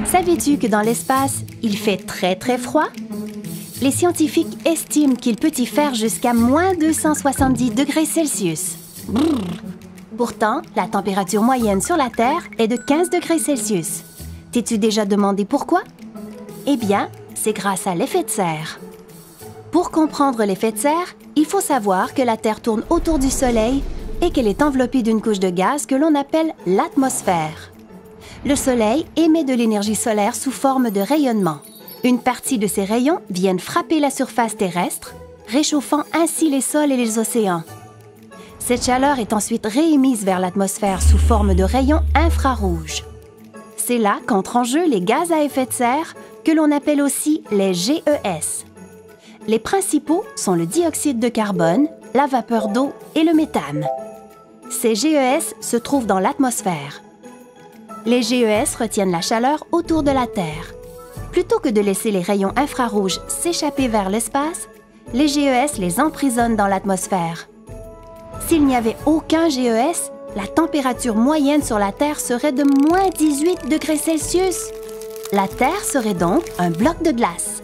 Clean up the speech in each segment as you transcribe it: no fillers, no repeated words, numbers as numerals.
Savais-tu que dans l'espace, il fait très froid? Les scientifiques estiment qu'il peut y faire jusqu'à moins 270 degrés Celsius. Brrr. Pourtant, la température moyenne sur la Terre est de 15 degrés Celsius. T'es-tu déjà demandé pourquoi? Eh bien, c'est grâce à l'effet de serre. Pour comprendre l'effet de serre, il faut savoir que la Terre tourne autour du Soleil et qu'elle est enveloppée d'une couche de gaz que l'on appelle l'atmosphère. Le Soleil émet de l'énergie solaire sous forme de rayonnement. Une partie de ces rayons viennent frapper la surface terrestre, réchauffant ainsi les sols et les océans. Cette chaleur est ensuite réémise vers l'atmosphère sous forme de rayons infrarouges. C'est là qu'entrent en jeu les gaz à effet de serre, que l'on appelle aussi les GES. Les principaux sont le dioxyde de carbone, la vapeur d'eau et le méthane. Ces GES se trouvent dans l'atmosphère. Les GES retiennent la chaleur autour de la Terre. Plutôt que de laisser les rayons infrarouges s'échapper vers l'espace, les GES les emprisonnent dans l'atmosphère. S'il n'y avait aucun GES, la température moyenne sur la Terre serait de moins 18 degrés Celsius. La Terre serait donc un bloc de glace.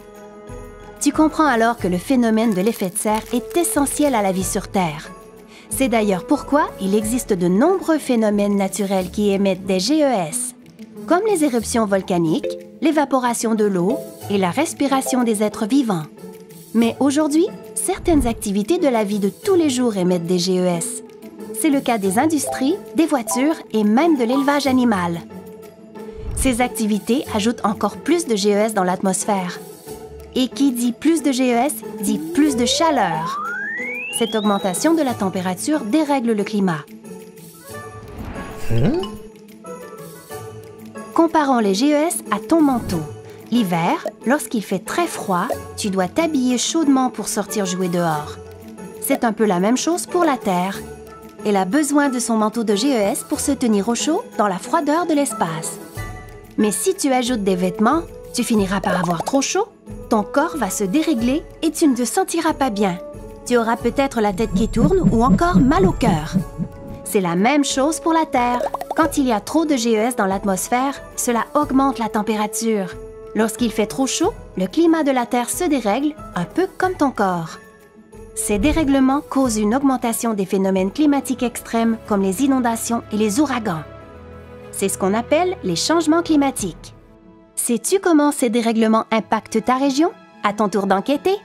Tu comprends alors que le phénomène de l'effet de serre est essentiel à la vie sur Terre. C'est d'ailleurs pourquoi il existe de nombreux phénomènes naturels qui émettent des GES, comme les éruptions volcaniques, l'évaporation de l'eau et la respiration des êtres vivants. Mais aujourd'hui, certaines activités de la vie de tous les jours émettent des GES. C'est le cas des industries, des voitures et même de l'élevage animal. Ces activités ajoutent encore plus de GES dans l'atmosphère. Et qui dit plus de GES dit plus de chaleur. Cette augmentation de la température dérègle le climat. Comparons les GES à ton manteau. L'hiver, lorsqu'il fait très froid, tu dois t'habiller chaudement pour sortir jouer dehors. C'est un peu la même chose pour la Terre. Elle a besoin de son manteau de GES pour se tenir au chaud dans la froideur de l'espace. Mais si tu ajoutes des vêtements, tu finiras par avoir trop chaud, ton corps va se dérégler et tu ne te sentiras pas bien. Tu auras peut-être la tête qui tourne ou encore mal au cœur. C'est la même chose pour la Terre. Quand il y a trop de GES dans l'atmosphère, cela augmente la température. Lorsqu'il fait trop chaud, le climat de la Terre se dérègle, un peu comme ton corps. Ces dérèglements causent une augmentation des phénomènes climatiques extrêmes comme les inondations et les ouragans. C'est ce qu'on appelle les changements climatiques. Sais-tu comment ces dérèglements impactent ta région? À ton tour d'enquêter!